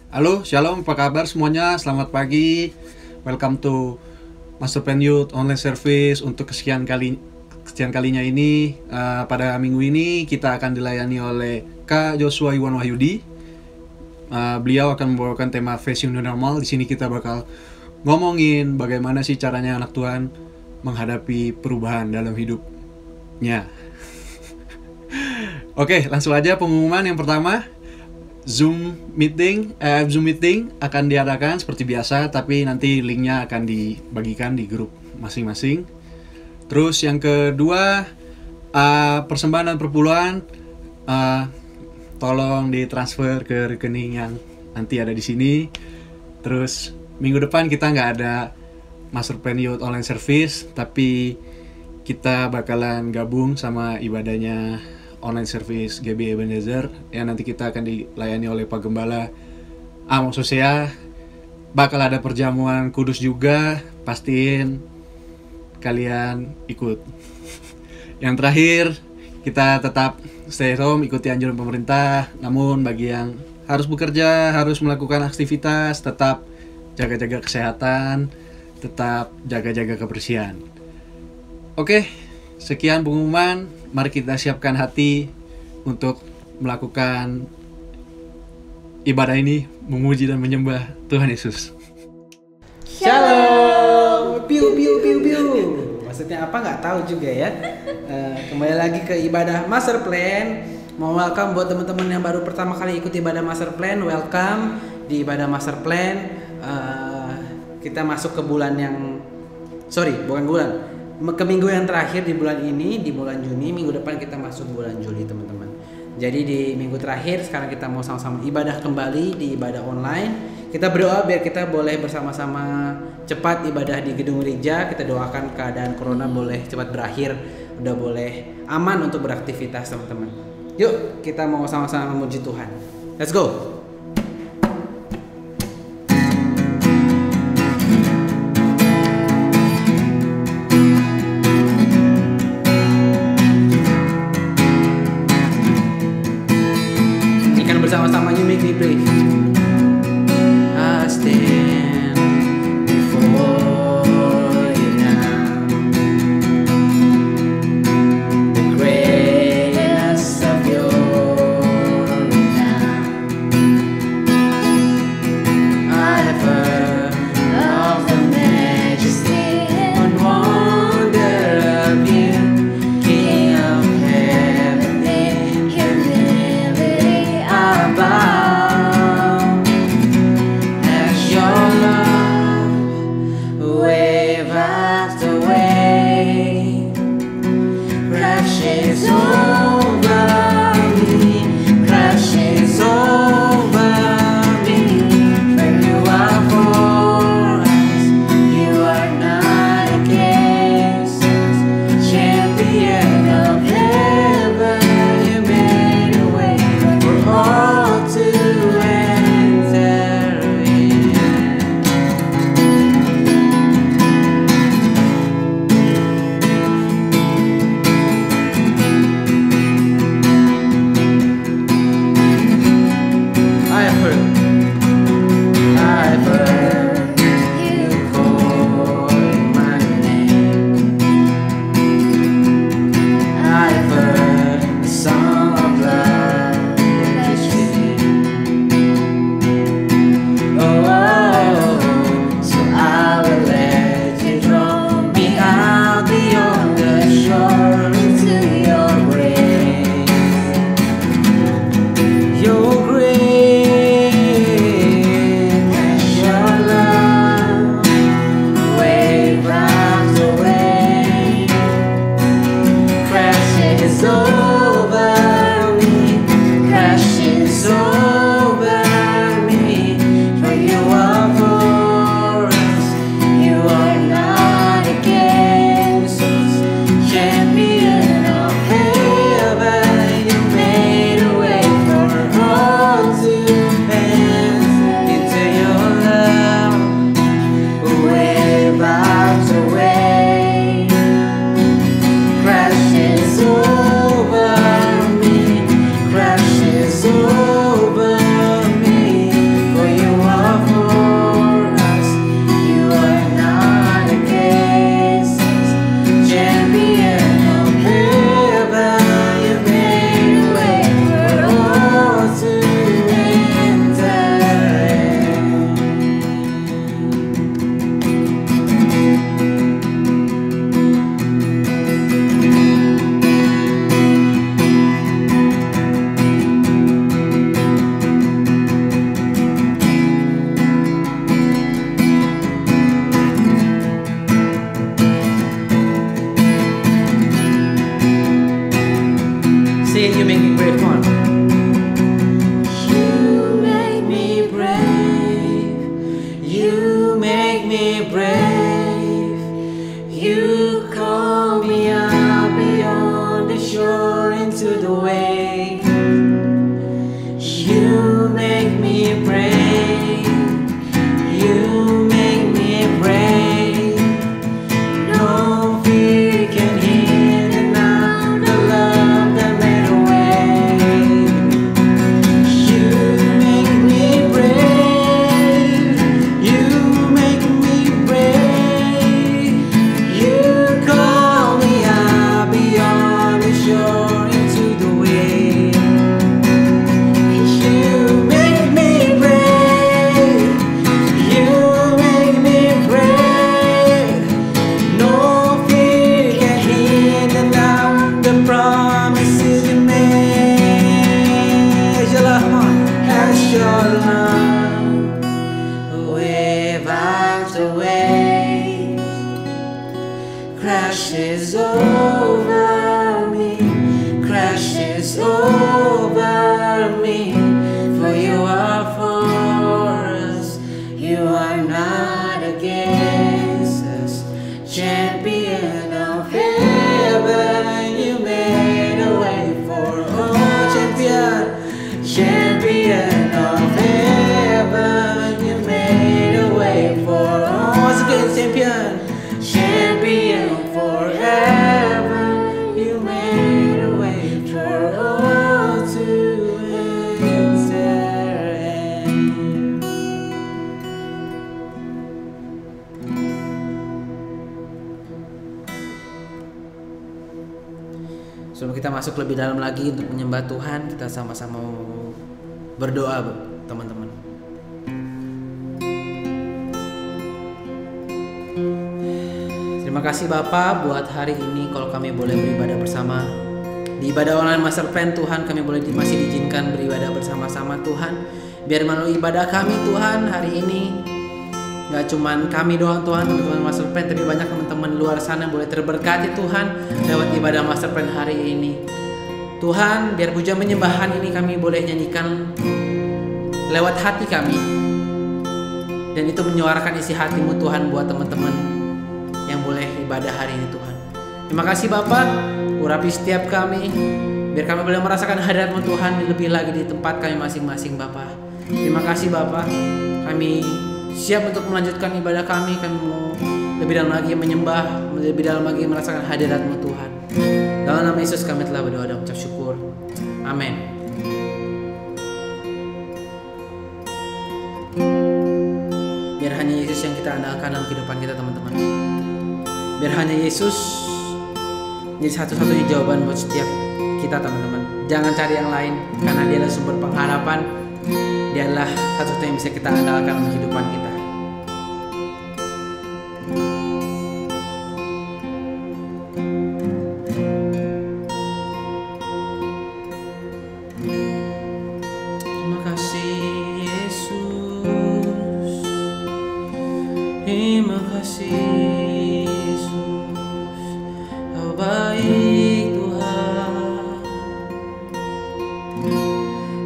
Halo, shalom, apa kabar semuanya? Selamat pagi. Welcome to Master Plan Youth Online Service untuk kesekian kalinya ini. Pada minggu ini kita akan dilayani oleh Kak Joshua Iwan Wahyudi. Beliau akan membawakan tema Facing New Normal. Di sini kita bakal ngomongin bagaimana sih caranya anak Tuhan menghadapi perubahan dalam hidupnya. Oke, langsung aja pengumuman yang pertama. Zoom meeting akan diadakan seperti biasa, tapi nanti linknya akan dibagikan di grup masing-masing. Terus yang kedua, persembahan dan perpuluhan tolong ditransfer ke rekening yang nanti ada di sini. Terus minggu depan kita nggak ada Master Plan Youth Online Service, tapi kita bakalan gabung sama ibadahnya Online Service GB Ebenezer yang nanti kita akan dilayani oleh Pak Gembala Amos Hosea. Bakal ada perjamuan kudus juga, pastiin kalian ikut. Yang terakhir, kita tetap stay home, ikuti anjuran pemerintah. Namun bagi yang harus bekerja, harus melakukan aktivitas, tetap jaga-jaga kesehatan, tetap jaga-jaga kebersihan. Oke, sekian pengumuman. Mari kita siapkan hati untuk melakukan ibadah ini, memuji dan menyembah Tuhan Yesus. Shalom, piu piu piu piu. Maksudnya apa nggak tahu juga ya. Kembali lagi ke ibadah Master Plan. Mau welcome buat teman-teman yang baru pertama kali ikut ibadah Master Plan. Welcome di ibadah Master Plan. Kita masuk ke bulan yang, bukan bulan. Ke minggu yang terakhir di bulan ini, di bulan Juni. Minggu depan kita masuk bulan Juli, teman-teman. Jadi di minggu terakhir sekarang kita mau sama-sama ibadah kembali di ibadah online. Kita berdoa biar kita boleh bersama-sama cepat ibadah di gedung gereja. Kita doakan keadaan corona boleh cepat berakhir, udah boleh aman untuk beraktivitas, teman-teman. Yuk kita mau sama-sama memuji Tuhan. Let's go. Bersama-sama you make me brave. I stand before you now. The greatness of your renown. I've heard of the majesty and wonder of you, King of heaven and humility. I bow as your love wave after wave crashes over me, crashes over me. For you are for us, you are not against us. Champion of heaven, you made a way for all to enter in. I've heard you call my name. I've heard the song of love that you sing. Oh, so I will let you draw me out beyond the shore into your grace. Your grace and your love wave round away, crashes over me, crashes over me. For you are for us, you are not against us. Champion of heaven, you made a way for all to enter into your love. Wave out away, crashes over Say it, you make me brave. Come on. You make me brave. You make me brave. You call me out beyond the shore into the wave. You make me brave. You make me brave. No fear can hinder now the love that made a way. You make me brave. You make me brave. You call me out beyond the shore into the wave. You make me brave. You make me brave. No fear can hinder now the promises you made. Your love, as your love, wave after wave crashes over me, crashes over me. For you are for us, you are not against us. Champion of heaven, you made a way for all. Champion, champion of heaven, you made a way for all. Once again, champion, champion forever, you made a way for all to enter in. Sebelum kita masuk lebih dalam lagi untuk menyembah Tuhan, kita sama-sama berdoa, teman-teman. Terima kasih Bapa buat hari ini kalau kami boleh beribadah bersama. Di ibadah online Master Plan Tuhan, kami boleh masih diizinkan beribadah bersama-sama Tuhan. Biar melalui ibadah kami Tuhan hari ini, gak cuman kami doang Tuhan, teman-teman Master Plan, tapi banyak teman-teman luar sana boleh terberkati Tuhan lewat ibadah Master Plan hari ini. Tuhan, biar puja menyembahan ini kami boleh nyanyikan lewat hati kami, dan itu menyuarakan isi hatimu Tuhan buat teman-teman yang boleh ibadah hari ini Tuhan. Terima kasih Bapa, urapi setiap kami, biar kami boleh merasakan hadirat-Mu Tuhan lebih lagi di tempat kami masing-masing Bapa. Terima kasih Bapa, kami siap untuk melanjutkan ibadah kami. Kami mau lebih dalam lagi menyembah, lebih dalam lagi merasakan hadirat-Mu Tuhan. Dalam nama Yesus kami telah berdoa dan mengucap syukur. Amin. Biar hanya Yesus yang kita andalkan dalam kehidupan kita teman-teman. Biar hanya Yesus jadi satu-satunya jawaban buat setiap kita teman-teman. Jangan cari yang lain, karena Dia adalah sumber pengharapan. Dia adalah satu-satunya yang bisa kita andalkan dalam kehidupan kita. Terima kasih Yesus. Terima kasih Yesus. Kau baik Tuhan.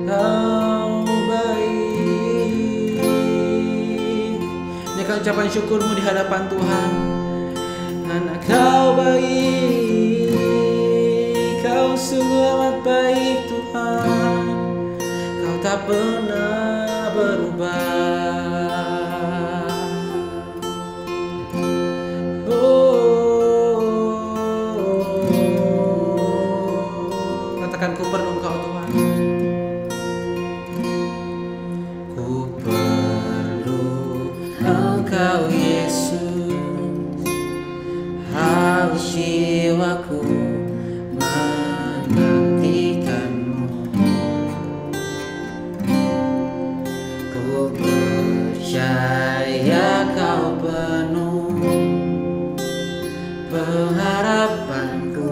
Kau baik. Ini ucapan syukurmu di hadapan Tuhan. Karena Kau baik, Kau sungguh amat baik Tuhan. Kau tak pernah berubah. Katakan ku perlu Engkau Tuhan. Ku perlu Engkau Yesus. Haus jiwaku menantikanmu. Ku percaya Kau penuh pengharapanku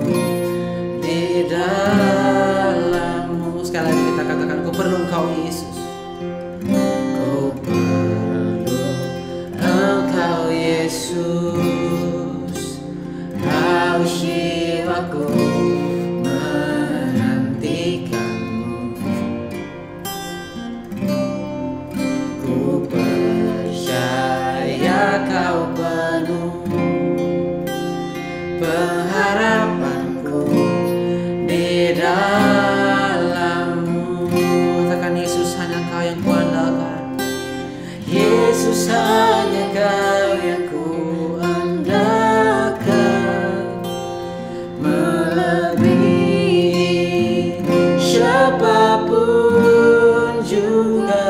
di dalam-Mu. Sekali dalammu. Katakan Yesus, hanya Kau yang kuandalkan. Yesus, hanya Kau yang kuandalkan, melebihi siapapun juga.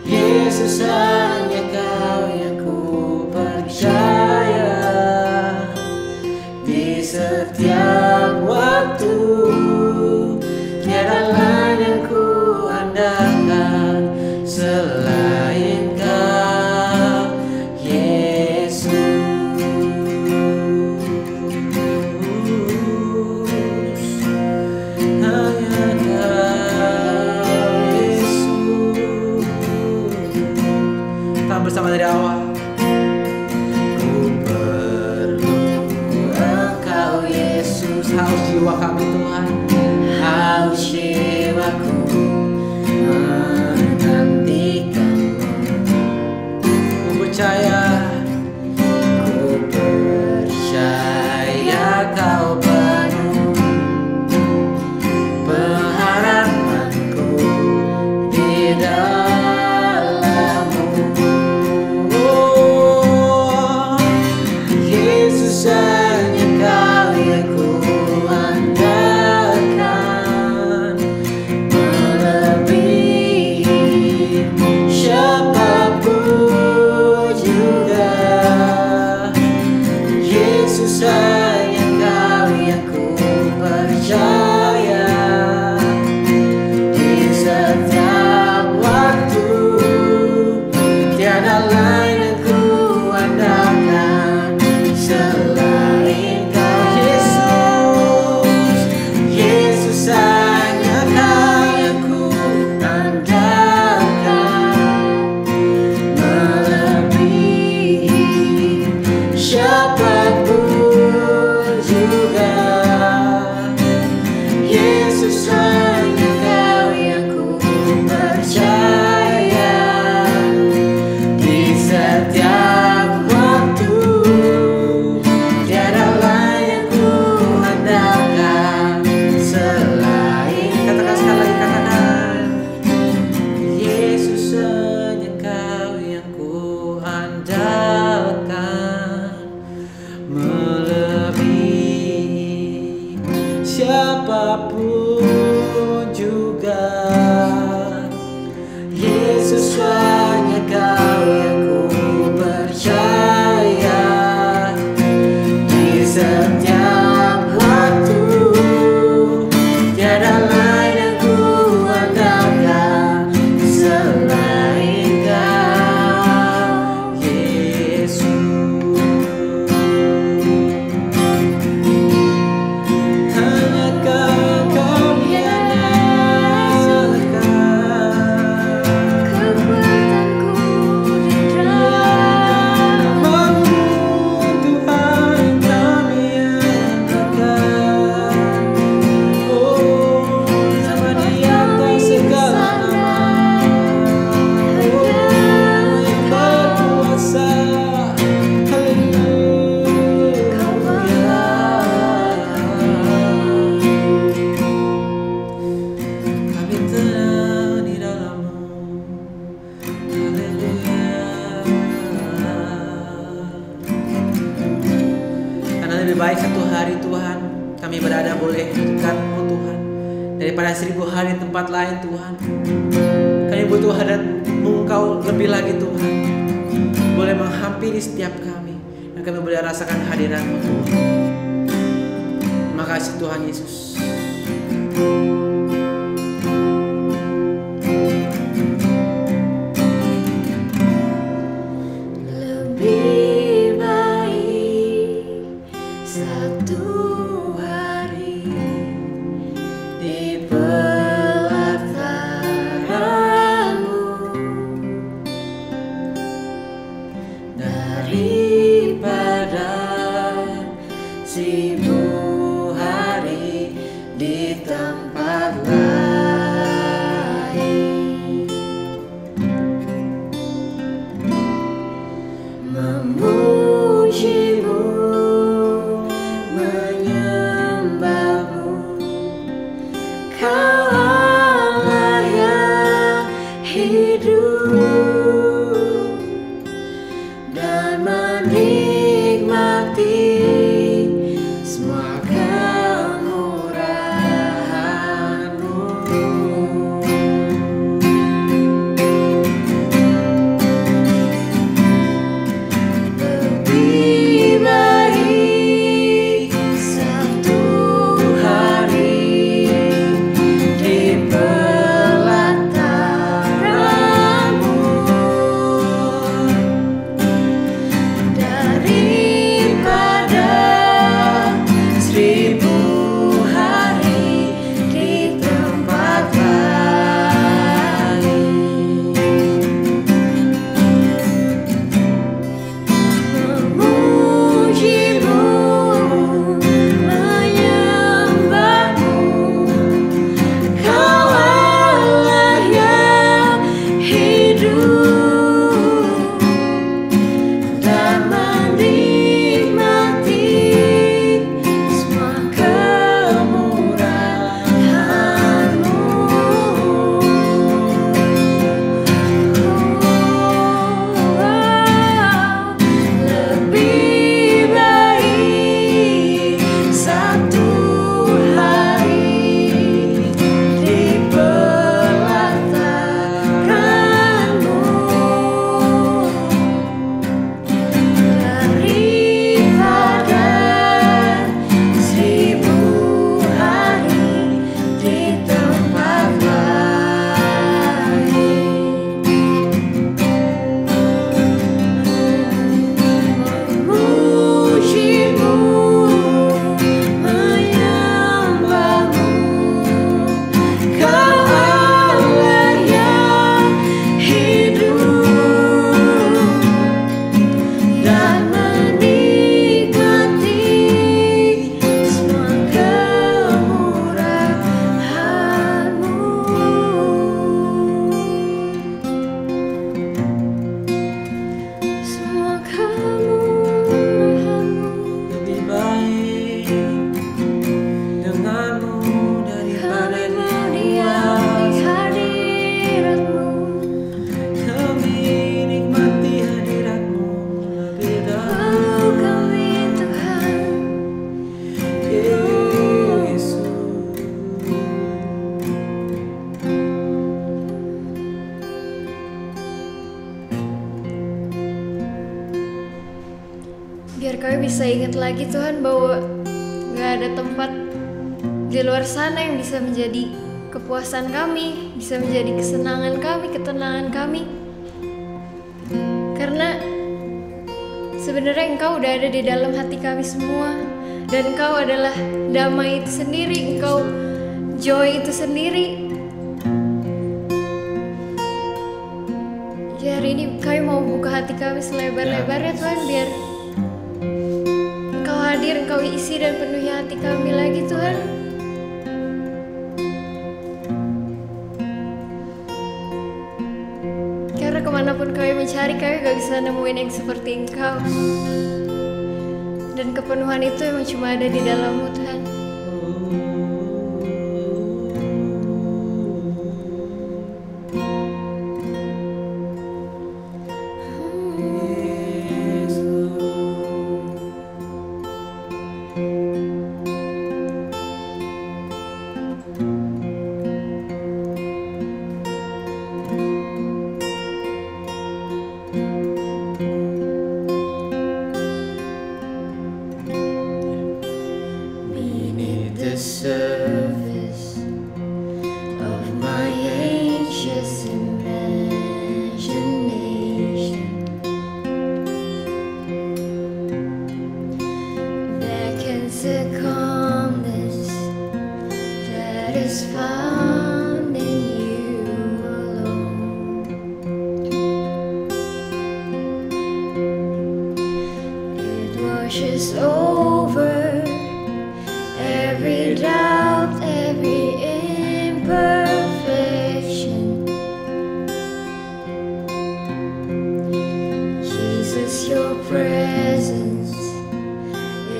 Yesus, hanya Kau yang ku percaya. Di setiap waktu tiada lain yang ku andalkan selain Kau, Yesus. Hanya Kau, Yesus. Kita bersama dari awal. Ku perlu Engkau, Yesus. Haus jiwa kami Tuhan. Haus jiwaku menantikanmu. Ku percaya. Ku percaya Kau penuh pengharapanku di dalammu. Oh, Yesus, hanya Kau yang ku andalkan, melebihi siapapun juga. Yesus, hanya Kau yang ku percaya. Di setiap waktu tiada lain yang ku andalkan selain Kau, Yesus. Yesus, hanya Kau yang ku andalkan, melebihi siapapun juga. Yesus, hanya Kau yang ku percaya. Di setiap waktu tiada lain yang ku andalkan selain. katakan sekali lagi, katakan. Yesus, hanya Kau yang ku andalkan, melebihi Siapapun juga. Yesus, hanya Kau yang ku percaya. Di setiap waktu tiada lain yang ku andalkan selain Kau, Yesus. Hanya Kau yang baik satu hari Tuhan kami berada boleh dekat-Mu Tuhan daripada 1000 hari di tempat lain Tuhan. Kami butuh hadirmu Engkau lebih lagi Tuhan, boleh menghampiri setiap kami dan kami boleh rasakan hadirat-Mu Tuhan. Terima kasih Tuhan Yesus. Lebih baik satu hari di pelataran-Mu daripada 1000 hari Kau Allah yang hidup dan menikmati semua kemurahan-Mu. Lebih baik satu hari di pelataran-Mu daripada 1000 hari di tempat lain. Memuji-Mu, menyembah-Mu, Kau Allah yang hidup dan menikmati semua kemurahan-Mu. Lebih baik satu hari di pelataran-Mu daripada 1000 hari di tempat lain. Memuji-Mu, menyembah-Mu, Kau Allah yang hidup dan menikmati semua kemurahan-Mu. Semua kemurahan-Mu. Lebih baik denganmu daripada Kami mau diam di hadirat-Mu. kami nikmati hadirat-Mu lebih dahulu. Kami Tuhan, Yesus. biar kami bisa ingat lagi Tuhan bahwa gak ada tempat di luar sana yang bisa menjadi kepuasan kami, bisa menjadi kesenangan kami, ketenangan kami. Karena sebenarnya Engkau udah ada di dalam hati kami semua, dan Engkau adalah damai itu sendiri, Engkau joy itu sendiri. Ya hari ini kami mau buka hati kami selebar-lebarnya Tuhan, biar Engkau hadir, Engkau isi dan penuhi hati kami lagi Tuhan. Karena kemanapun kami mencari, kami gak bisa nemuin yang seperti Engkau. Dan kepenuhan itu emang cuma ada di dalam-Mu Tuhan. Beneath The surface of my anxious imagination beckons a calmness that is found in You alone. It washes over every doubt, every imperfection. Jesus, Your presence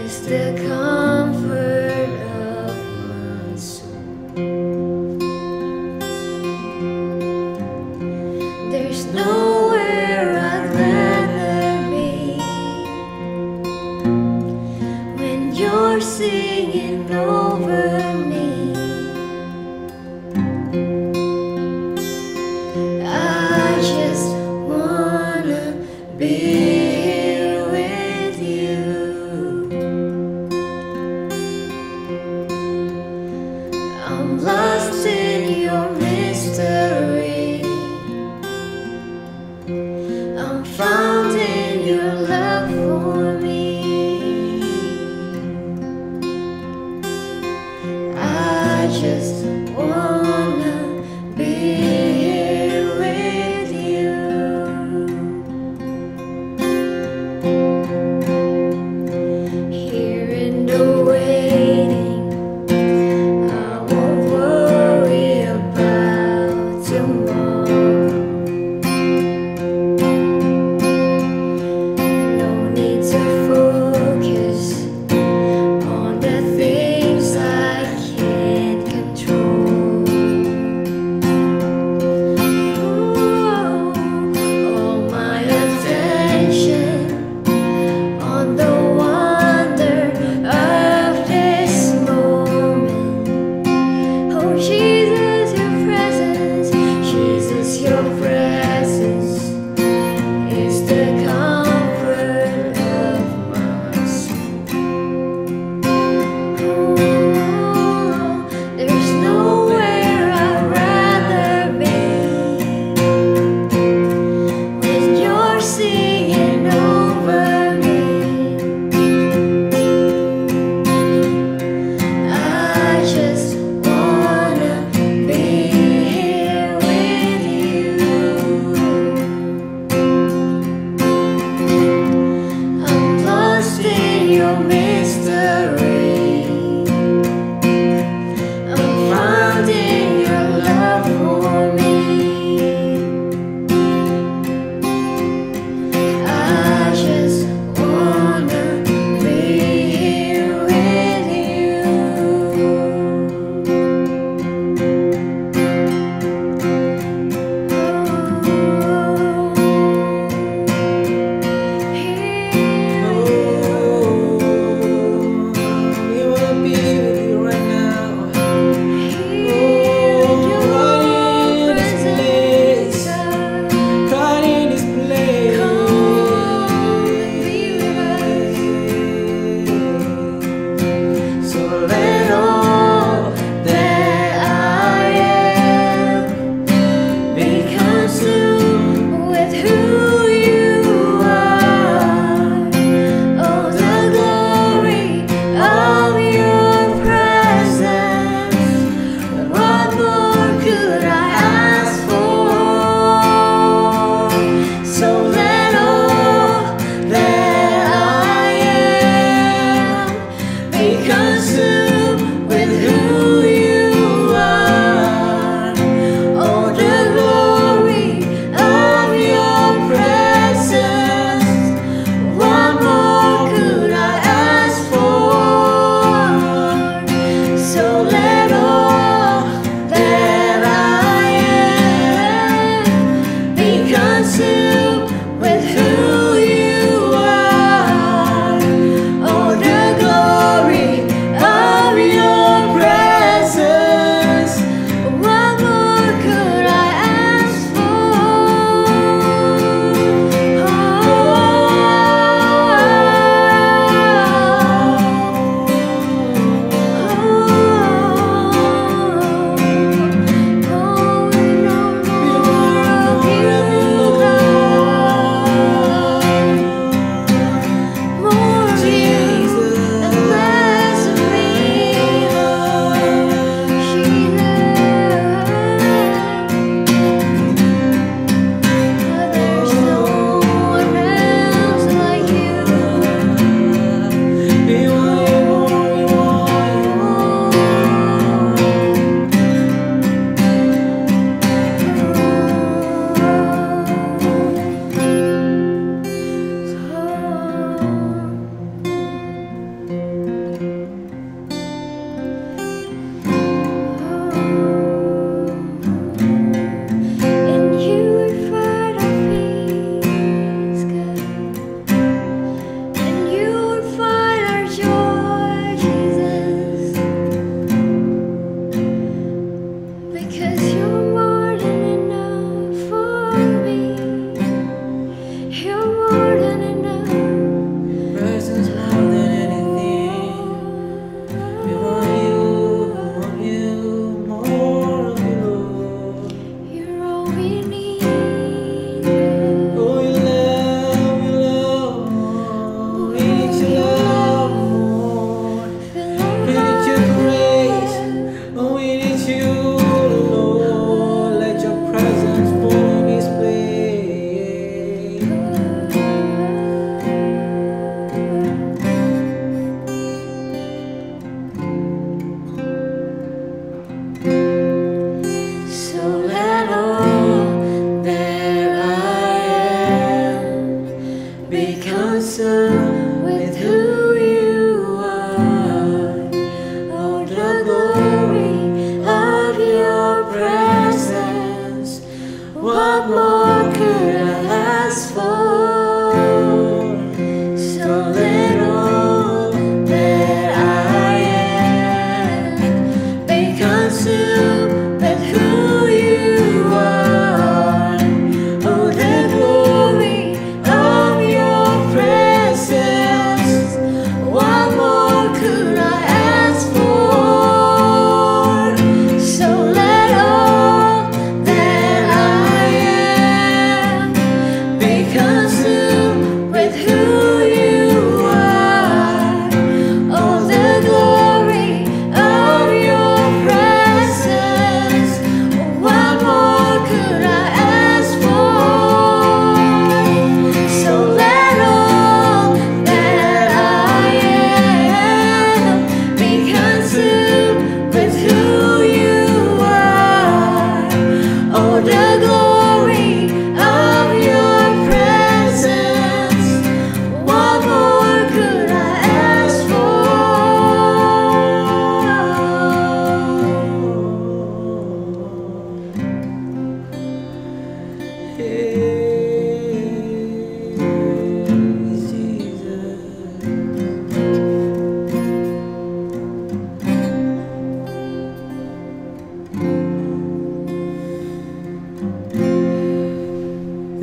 is the comfort of my soul. I'm lost in your mystery. I'm found in your love for me. I just wanna be here with you. Here in the waiting, I won't worry about tomorrow. No need to focus on the things I can't control.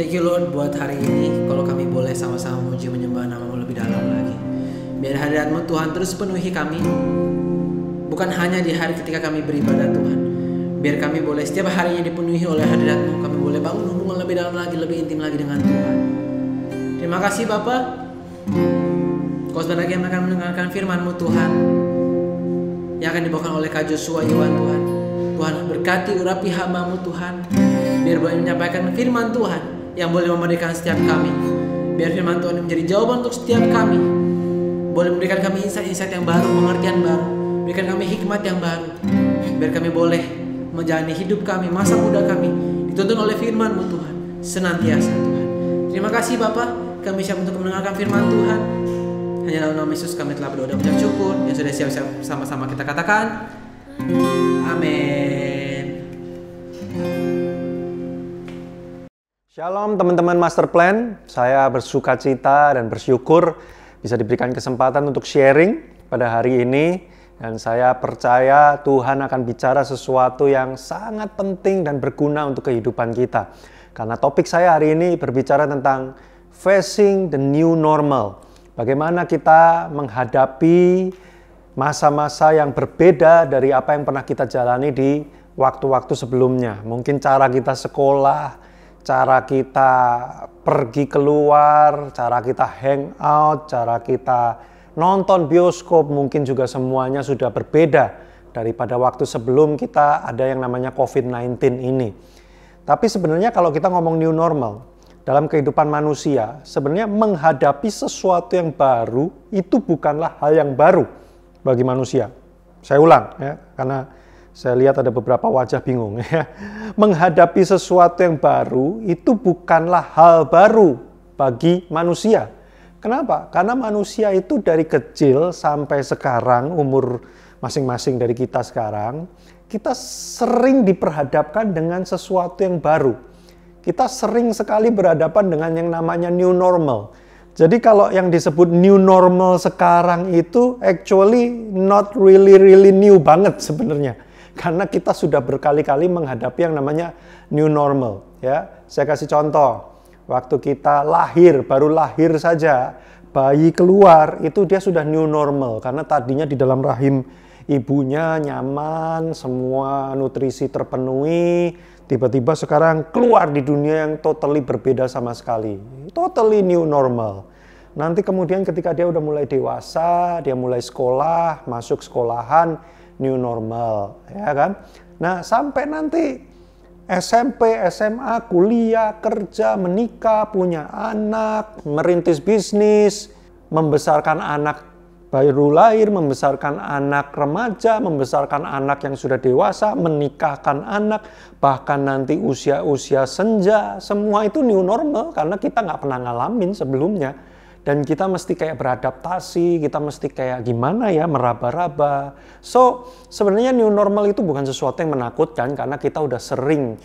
Thank you Lord buat hari ini. Kalau kami boleh sama-sama memuji menyembah nama-Mu lebih dalam lagi. Biar hadirat-Mu Tuhan terus penuhi kami. Bukan hanya di hari ketika kami beribadah Tuhan. Biar kami boleh setiap harinya dipenuhi oleh hadirat-Mu. Kami boleh bangun hubungan lebih dalam lagi, lebih intim lagi dengan Tuhan. Terima kasih Bapa. Kau sebentar lagi akan mendengarkan firman-Mu Tuhan, yang akan dibawakan oleh Kak Joshua Iwan Tuhan. Tuhan berkati urapi hamba-Mu Tuhan. Biar boleh menyampaikan firman Tuhan yang boleh memberikan setiap kami. Biar firman Tuhan menjadi jawaban untuk setiap kami. Boleh memberikan kami insight-insight yang baru, pengertian baru. Berikan kami hikmat yang baru. Biar kami boleh menjalani hidup kami, masa muda kami dituntun oleh firman-Mu Tuhan senantiasa Tuhan. Terima kasih Bapa, kami siap untuk mendengarkan firman Tuhan. Hanya dalam nama Yesus kami telah berdoa dan mengucap syukur. Yang sudah siap-siap sama-sama kita katakan amin. Shalom teman-teman Master Plan, saya bersuka cita dan bersyukur bisa diberikan kesempatan untuk sharing pada hari ini. Dan saya percaya Tuhan akan bicara sesuatu yang sangat penting dan berguna untuk kehidupan kita. Karena topik saya hari ini berbicara tentang facing the new normal. Bagaimana kita menghadapi masa-masa yang berbeda dari apa yang pernah kita jalani di waktu-waktu sebelumnya. Mungkin cara kita sekolah, cara kita pergi keluar, cara kita hangout, cara kita nonton bioskop, mungkin juga semuanya sudah berbeda daripada waktu sebelum kita ada yang namanya COVID-19 ini. Tapi sebenarnya kalau kita ngomong new normal, dalam kehidupan manusia, sebenarnya menghadapi sesuatu yang baru itu bukanlah hal yang baru bagi manusia. Saya ulang ya, karena saya lihat ada beberapa wajah bingung ya. Menghadapi sesuatu yang baru itu bukanlah hal baru bagi manusia. Kenapa? Karena manusia itu dari kecil sampai sekarang, umur masing-masing dari kita sekarang, kita sering diperhadapkan dengan sesuatu yang baru. Kita sering sekali berhadapan dengan yang namanya new normal. Jadi kalau yang disebut new normal sekarang itu actually not really new banget sebenarnya. Karena kita sudah berkali-kali menghadapi yang namanya new normal. Ya, saya kasih contoh. Waktu kita lahir, baru lahir saja, bayi keluar, itu dia sudah new normal. Karena tadinya di dalam rahim ibunya nyaman, semua nutrisi terpenuhi. Tiba-tiba sekarang keluar di dunia yang totally berbeda sama sekali. Totally new normal. Nanti kemudian ketika dia udah mulai dewasa, dia mulai sekolah, masuk sekolahan, new normal, ya kan? Nah, sampai nanti SMP, SMA, kuliah, kerja, menikah, punya anak, merintis bisnis, membesarkan anak baru lahir, membesarkan anak remaja, membesarkan anak yang sudah dewasa, menikahkan anak, bahkan nanti usia-usia senja, semua itu new normal karena kita nggak pernah ngalamin sebelumnya. Dan kita mesti kayak beradaptasi, kita mesti kayak gimana ya, meraba-raba. So, sebenarnya new normal itu bukan sesuatu yang menakutkan karena kita udah sering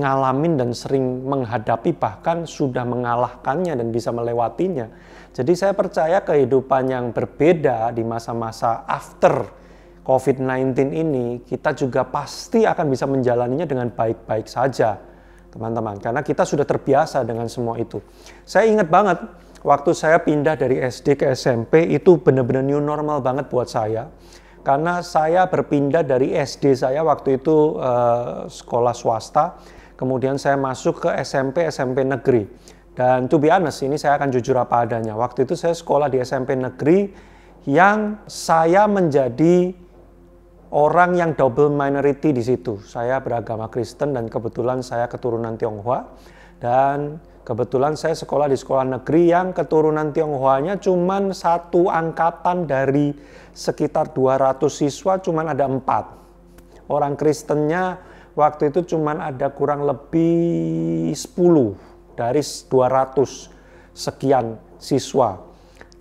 ngalamin dan sering menghadapi, bahkan sudah mengalahkannya dan bisa melewatinya. Jadi saya percaya kehidupan yang berbeda di masa-masa after COVID-19 ini, kita juga pasti akan bisa menjalaninya dengan baik-baik saja, teman-teman. Karena kita sudah terbiasa dengan semua itu. Saya ingat banget, waktu saya pindah dari SD ke SMP itu benar-benar new normal banget buat saya. Karena saya berpindah dari SD saya waktu itu sekolah swasta, kemudian saya masuk ke SMP negeri. Dan to be honest, ini saya akan jujur apa adanya. Waktu itu saya sekolah di SMP negeri yang saya menjadi orang yang double minority di situ. Saya beragama Kristen dan kebetulan saya keturunan Tionghoa. Dan kebetulan saya sekolah di sekolah negeri yang keturunan Tionghoanya cuman satu angkatan dari sekitar 200 siswa cuman ada 4. Orang Kristennya waktu itu cuman ada kurang lebih 10 dari 200 sekian siswa.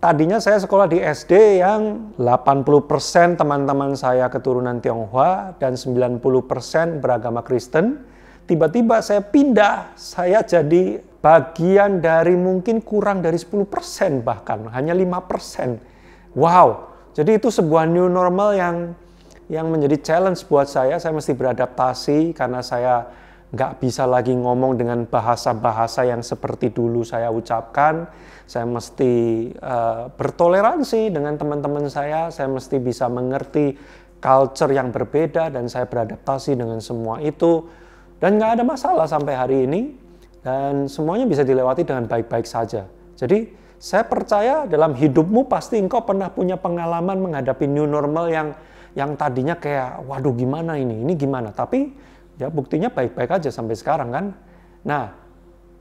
Tadinya saya sekolah di SD yang 80% teman-teman saya keturunan Tionghoa dan 90% beragama Kristen. Tiba-tiba saya pindah, saya jadi bagian dari mungkin kurang dari 10% bahkan, hanya 5%. Wow, jadi itu sebuah new normal yang menjadi challenge buat saya mesti beradaptasi karena saya nggak bisa lagi ngomong dengan bahasa-bahasa yang seperti dulu saya ucapkan. Saya mesti bertoleransi dengan teman-teman saya mesti bisa mengerti culture yang berbeda dan saya beradaptasi dengan semua itu. Dan nggak ada masalah sampai hari ini dan semuanya bisa dilewati dengan baik-baik saja. Jadi saya percaya dalam hidupmu pasti engkau pernah punya pengalaman menghadapi new normal yang tadinya kayak waduh gimana ini gimana. Tapi ya buktinya baik-baik aja sampai sekarang kan. Nah,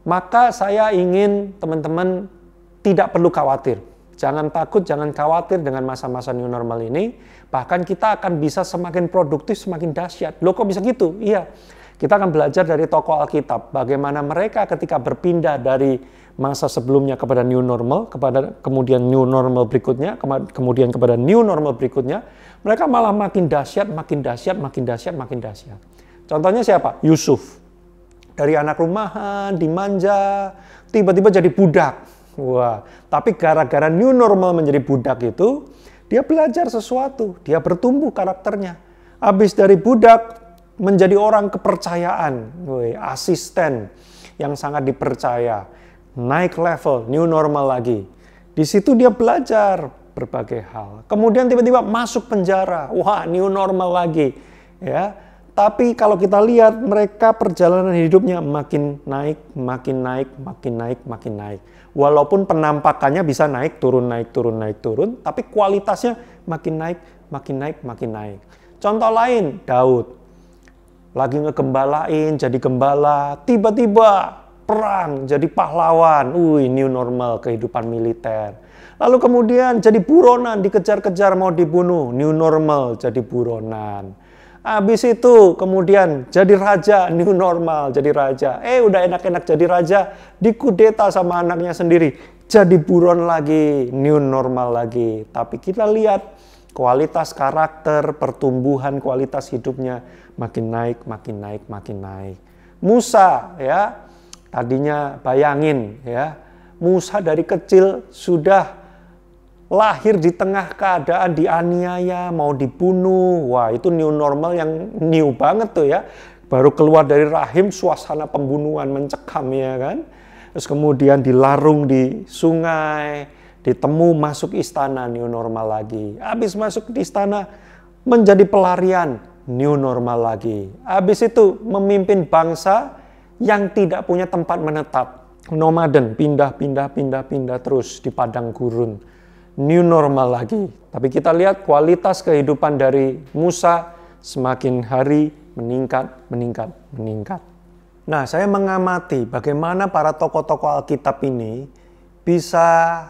maka saya ingin teman-teman tidak perlu khawatir. Jangan takut, jangan khawatir dengan masa-masa new normal ini. Bahkan kita akan bisa semakin produktif, semakin dahsyat. Loh kok bisa gitu? Iya, kita akan belajar dari tokoh Alkitab. Bagaimana mereka ketika berpindah dari masa sebelumnya kepada new normal, kemudian new normal berikutnya, kemudian kepada new normal berikutnya, mereka malah makin dahsyat, makin dahsyat, makin dahsyat, makin dahsyat. Contohnya siapa? Yusuf. Dari anak rumahan, dimanja, tiba-tiba jadi budak. Wah, tapi gara-gara new normal menjadi budak itu, dia belajar sesuatu, dia bertumbuh karakternya. Habis dari budak menjadi orang kepercayaan, asisten yang sangat dipercaya, naik level, new normal lagi. Di situ dia belajar berbagai hal. Kemudian tiba-tiba masuk penjara, wah new normal lagi, ya. Tapi kalau kita lihat mereka perjalanan hidupnya makin naik, makin naik, makin naik, makin naik. Walaupun penampakannya bisa naik, turun, naik, turun, naik, turun, tapi kualitasnya makin naik, makin naik, makin naik. Contoh lain, Daud. Lagi ngegembalain, jadi gembala, tiba-tiba perang, jadi pahlawan. New normal kehidupan militer. Lalu kemudian jadi buronan, dikejar-kejar mau dibunuh. New normal jadi buronan. Habis itu kemudian jadi raja, new normal jadi raja. Udah enak-enak jadi raja, dikudeta sama anaknya sendiri. Jadi buron lagi, new normal lagi. Tapi kita lihat kualitas karakter, pertumbuhan kualitas hidupnya makin naik, makin naik, makin naik. Musa ya, tadinya bayangin ya, Musa dari kecil sudah lahir di tengah keadaan dianiaya, mau dibunuh. Wah, itu new normal yang new banget tuh ya. Baru keluar dari rahim, suasana pembunuhan mencekam ya kan. Terus kemudian dilarung di sungai, ditemu masuk istana, new normal lagi. Habis masuk di istana, menjadi pelarian, new normal lagi. Habis itu memimpin bangsa yang tidak punya tempat menetap. Nomaden, pindah terus di padang gurun. New normal lagi. Tapi kita lihat kualitas kehidupan dari Musa semakin hari meningkat. Nah, saya mengamati bagaimana para tokoh-tokoh Alkitab ini bisa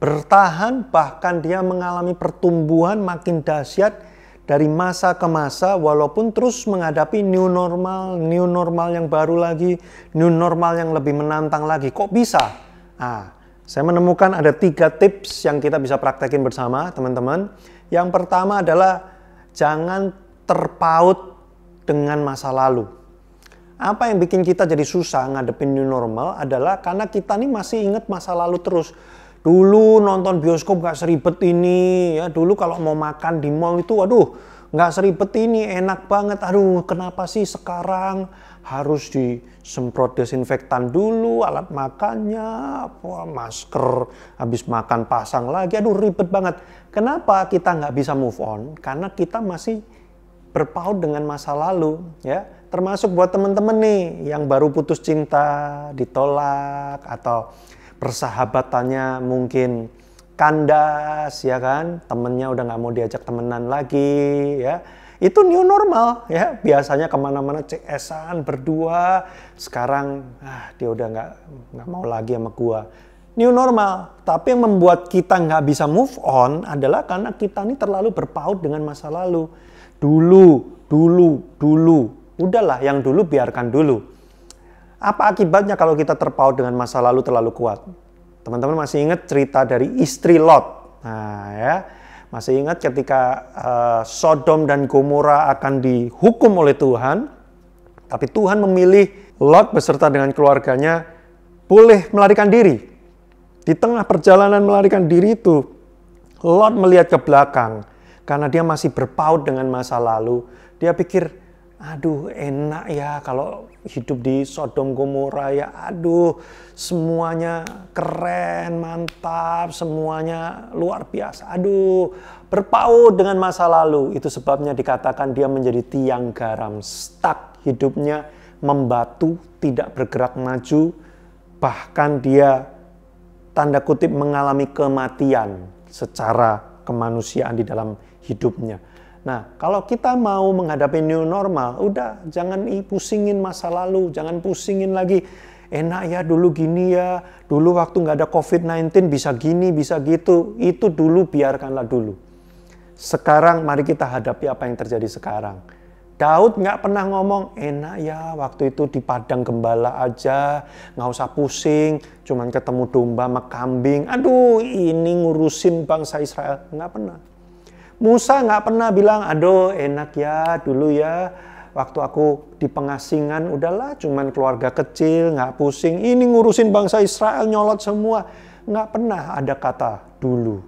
bertahan, bahkan dia mengalami pertumbuhan makin dahsyat dari masa ke masa, walaupun terus menghadapi new normal yang baru lagi, new normal yang lebih menantang lagi. Kok bisa? Saya menemukan ada 3 tips yang kita bisa praktekin bersama teman-teman. Yang pertama adalah jangan terpaut dengan masa lalu. Apa yang bikin kita jadi susah ngadepin new normal adalah karena kita nih masih ingat masa lalu terus. Dulu nonton bioskop gak seribet ini, ya dulu kalau mau makan di mall itu, aduh gak seribet ini, enak banget. Aduh kenapa sih sekarang harus disemprot desinfektan dulu, alat makannya, masker, habis makan pasang lagi, aduh ribet banget. Kenapa kita nggak bisa move on? Karena kita masih berpaut dengan masa lalu, ya. Termasuk buat teman-teman nih yang baru putus cinta, ditolak, atau persahabatannya mungkin kandas, ya kan? Temennya udah nggak mau diajak temenan lagi, ya. Itu new normal ya, biasanya kemana-mana CS-an berdua, sekarang dia udah nggak mau lagi sama gua. New normal, tapi yang membuat kita nggak bisa move on adalah karena kita ini terlalu berpaut dengan masa lalu. Dulu, udahlah yang dulu biarkan dulu. Apa akibatnya kalau kita terpaut dengan masa lalu terlalu kuat? Teman-teman masih ingat cerita dari istri Lot? Nah ya. Masih ingat ketika Sodom dan Gomora akan dihukum oleh Tuhan, tapi Tuhan memilih Lot beserta dengan keluarganya boleh melarikan diri. Di tengah perjalanan melarikan diri itu, Lot melihat ke belakang karena dia masih berpaut dengan masa lalu. Dia pikir, aduh enak ya kalau hidup di Sodom Gomora ya, aduh semuanya keren, mantap, semuanya luar biasa. Aduh, berpaut dengan masa lalu. Itu sebabnya dikatakan dia menjadi tiang garam, stuck hidupnya, membatu, tidak bergerak maju. Bahkan dia tanda kutip mengalami kematian secara kemanusiaan di dalam hidupnya. Nah, kalau kita mau menghadapi new normal, udah jangan pusingin masa lalu, jangan pusingin lagi. Enak ya dulu gini ya, dulu waktu nggak ada COVID-19 bisa gini, bisa gitu. Itu dulu biarkanlah dulu. Sekarang mari kita hadapi apa yang terjadi sekarang. Daud nggak pernah ngomong, enak ya waktu itu di padang gembala aja, nggak usah pusing, cuman ketemu domba sama kambing. Aduh, ini ngurusin bangsa Israel. Nggak pernah. Musa nggak pernah bilang, aduh enak ya dulu ya, waktu aku di pengasingan udahlah cuman keluarga kecil, nggak pusing. Ini ngurusin bangsa Israel nyolot semua. Nggak pernah ada kata dulu,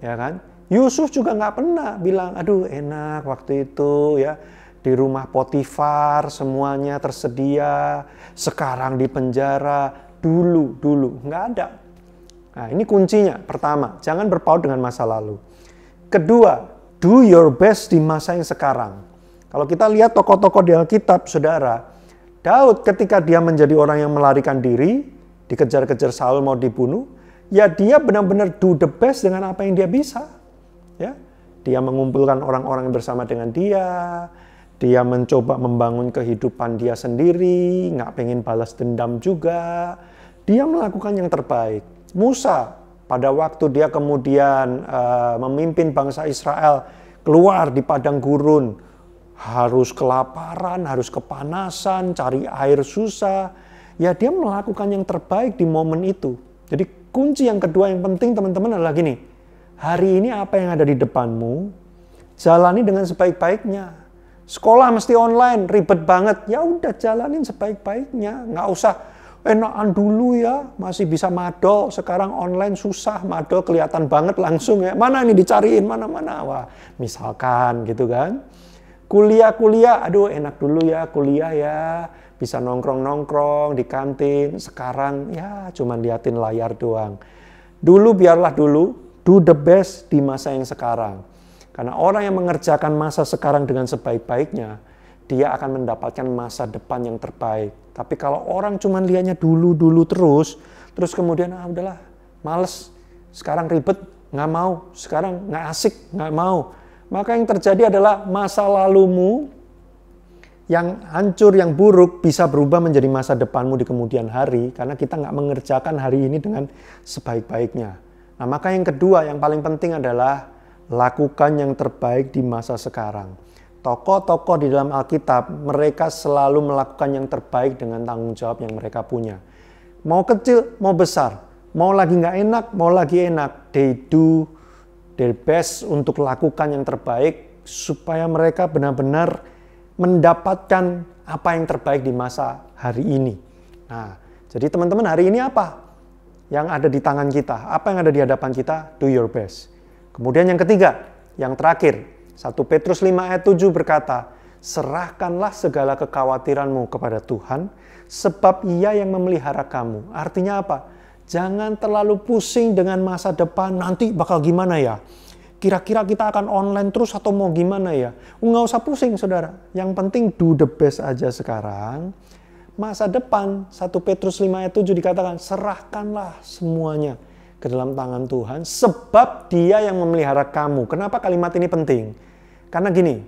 ya kan? Yusuf juga nggak pernah bilang, aduh enak waktu itu ya, di rumah Potifar semuanya tersedia, sekarang di penjara, dulu, nggak ada. Nah ini kuncinya, pertama, jangan berpaut dengan masa lalu. Kedua, do your best di masa yang sekarang. Kalau kita lihat tokoh-tokoh di Alkitab, saudara, Daud ketika dia menjadi orang yang melarikan diri, dikejar-kejar Saul mau dibunuh, ya dia benar-benar do the best dengan apa yang dia bisa. Ya, dia mengumpulkan orang-orang yang bersama dengan dia mencoba membangun kehidupan dia sendiri, nggak pengen balas dendam juga, dia melakukan yang terbaik. Musa, pada waktu dia kemudian memimpin bangsa Israel keluar di padang gurun, harus kelaparan, harus kepanasan, cari air susah. Ya dia melakukan yang terbaik di momen itu. Jadi kunci yang kedua yang penting teman-teman adalah gini. Hari ini apa yang ada di depanmu, jalani dengan sebaik-baiknya. Sekolah mesti online, ribet banget. Ya udah jalanin sebaik-baiknya. Nggak usah enakan dulu ya, masih bisa madol, sekarang online susah, madol kelihatan banget langsung ya, mana ini dicariin, mana-mana, wah misalkan gitu kan. Kuliah, aduh enak dulu ya kuliah ya, bisa nongkrong-nongkrong di kantin, sekarang ya cuman liatin layar doang. Dulu biarlah dulu, do the best di masa yang sekarang. Karena orang yang mengerjakan masa sekarang dengan sebaik-baiknya, dia akan mendapatkan masa depan yang terbaik. Tapi kalau orang cuma lihatnya dulu terus kemudian udahlah, males, sekarang ribet, nggak mau, sekarang nggak asik, nggak mau. Maka yang terjadi adalah masa lalumu yang hancur, yang buruk bisa berubah menjadi masa depanmu di kemudian hari karena kita nggak mengerjakan hari ini dengan sebaik-baiknya. Nah, maka yang kedua, yang paling penting adalah lakukan yang terbaik di masa sekarang. Tokoh-tokoh di dalam Alkitab, mereka selalu melakukan yang terbaik dengan tanggung jawab yang mereka punya. Mau kecil, mau besar. Mau lagi nggak enak, mau lagi enak. They do their best untuk lakukan yang terbaik supaya mereka benar-benar mendapatkan apa yang terbaik di masa hari ini. Nah, jadi teman-teman hari ini apa yang ada di tangan kita? Apa yang ada di hadapan kita? Do your best. Kemudian yang ketiga, yang terakhir, 1 Petrus 5 ayat 7 berkata, serahkanlah segala kekhawatiranmu kepada Tuhan, sebab Ia yang memelihara kamu. Artinya apa? Jangan terlalu pusing dengan masa depan, nanti bakal gimana ya? Kira-kira kita akan online terus atau mau gimana ya? Nggak usah pusing saudara, yang penting do the best aja sekarang. Masa depan, 1 Petrus 5 ayat 7 dikatakan, serahkanlah semuanya ke dalam tangan Tuhan, sebab Dia yang memelihara kamu. Kenapa kalimat ini penting? Karena gini,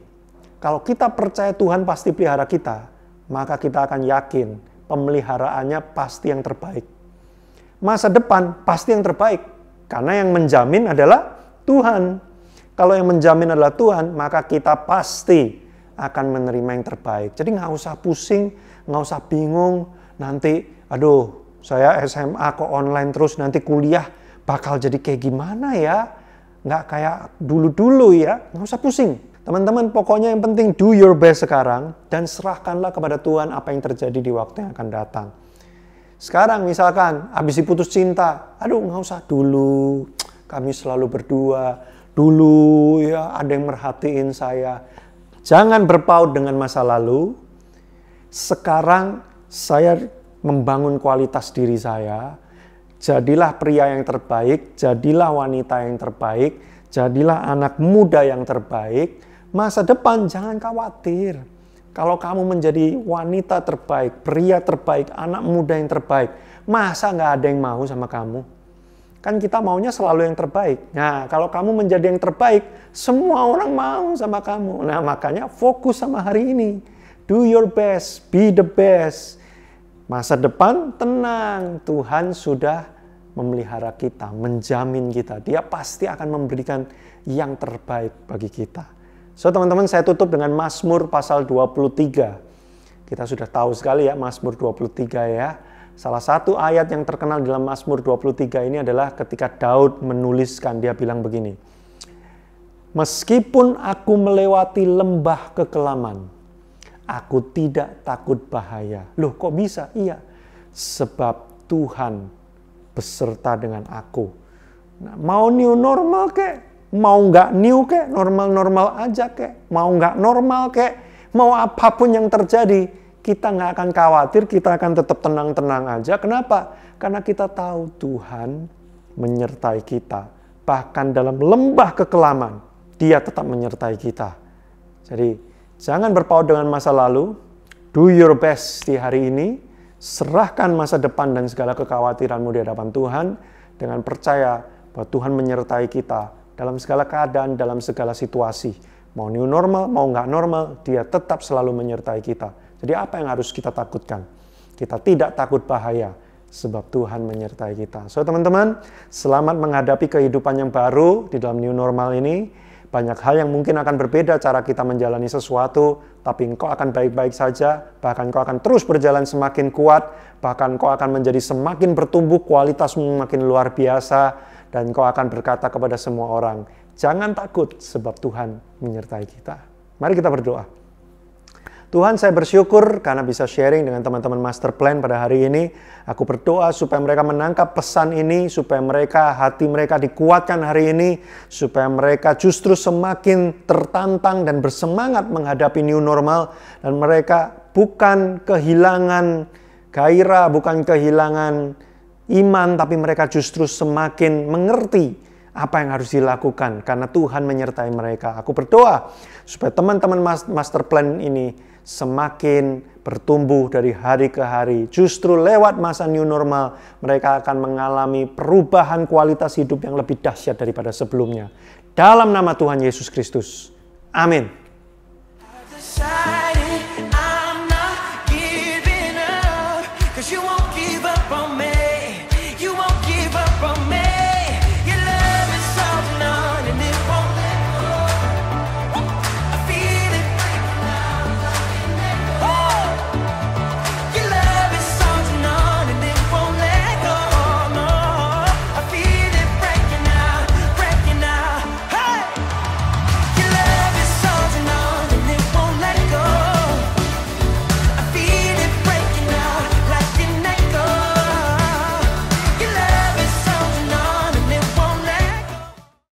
kalau kita percaya Tuhan pasti pelihara kita, maka kita akan yakin pemeliharaannya pasti yang terbaik. Masa depan pasti yang terbaik, karena yang menjamin adalah Tuhan. Kalau yang menjamin adalah Tuhan, maka kita pasti akan menerima yang terbaik. Jadi nggak usah pusing, nggak usah bingung, nanti aduh saya SMA kok online terus, nanti kuliah bakal jadi kayak gimana ya? Nggak kayak dulu-dulu ya, nggak usah pusing. Teman-teman, pokoknya yang penting do your best sekarang dan serahkanlah kepada Tuhan apa yang terjadi di waktu yang akan datang. Sekarang misalkan habis diputus cinta, aduh nggak usah dulu, kami selalu berdua, dulu ya ada yang merhatiin saya. Jangan berpaut dengan masa lalu. Sekarang saya membangun kualitas diri saya. Jadilah pria yang terbaik, jadilah wanita yang terbaik, jadilah anak muda yang terbaik. Masa depan jangan khawatir. Kalau kamu menjadi wanita terbaik, pria terbaik, anak muda yang terbaik, masa nggak ada yang mau sama kamu? Kan kita maunya selalu yang terbaik. Nah, kalau kamu menjadi yang terbaik, semua orang mau sama kamu. Nah, makanya fokus sama hari ini. Do your best, be the best. Masa depan tenang, Tuhan sudah memelihara kita, menjamin kita. Dia pasti akan memberikan yang terbaik bagi kita. So, teman-teman, saya tutup dengan Mazmur pasal 23. Kita sudah tahu sekali ya Mazmur 23 ya. Salah satu ayat yang terkenal dalam Mazmur 23 ini adalah ketika Daud menuliskan, dia bilang begini. Meskipun aku melewati lembah kekelaman, aku tidak takut bahaya. Loh, kok bisa? Iya, sebab Tuhan beserta dengan aku. Nah, mau new normal kek, mau nggak new kek, normal-normal aja kek, mau nggak normal kek, mau apapun yang terjadi, kita nggak akan khawatir, kita akan tetap tenang-tenang aja. Kenapa? Karena kita tahu Tuhan menyertai kita. Bahkan dalam lembah kekelaman, Dia tetap menyertai kita. Jadi, jangan berpaut dengan masa lalu. Do your best di hari ini. Serahkan masa depan dan segala kekhawatiranmu di hadapan Tuhan. Dengan percaya bahwa Tuhan menyertai kita dalam segala keadaan, dalam segala situasi. Mau new normal, mau nggak normal, Dia tetap selalu menyertai kita. Jadi apa yang harus kita takutkan? Kita tidak takut bahaya, sebab Tuhan menyertai kita. So teman-teman, selamat menghadapi kehidupan yang baru di dalam new normal ini. Banyak hal yang mungkin akan berbeda cara kita menjalani sesuatu, tapi engkau akan baik-baik saja, bahkan engkau akan terus berjalan semakin kuat, bahkan engkau akan menjadi semakin bertumbuh, kualitasmu makin luar biasa, dan engkau akan berkata kepada semua orang, jangan takut sebab Tuhan menyertai kita. Mari kita berdoa. Tuhan, saya bersyukur karena bisa sharing dengan teman-teman Master Plan pada hari ini. Aku berdoa supaya mereka menangkap pesan ini, supaya hati mereka dikuatkan hari ini, supaya mereka justru semakin tertantang dan bersemangat menghadapi new normal, dan mereka bukan kehilangan gairah, bukan kehilangan iman, tapi mereka justru semakin mengerti apa yang harus dilakukan karena Tuhan menyertai mereka. Aku berdoa supaya teman-teman Master Plan ini semakin bertumbuh dari hari ke hari. Justru lewat masa new normal, mereka akan mengalami perubahan kualitas hidup yang lebih dahsyat daripada sebelumnya. Dalam nama Tuhan Yesus Kristus. Amin.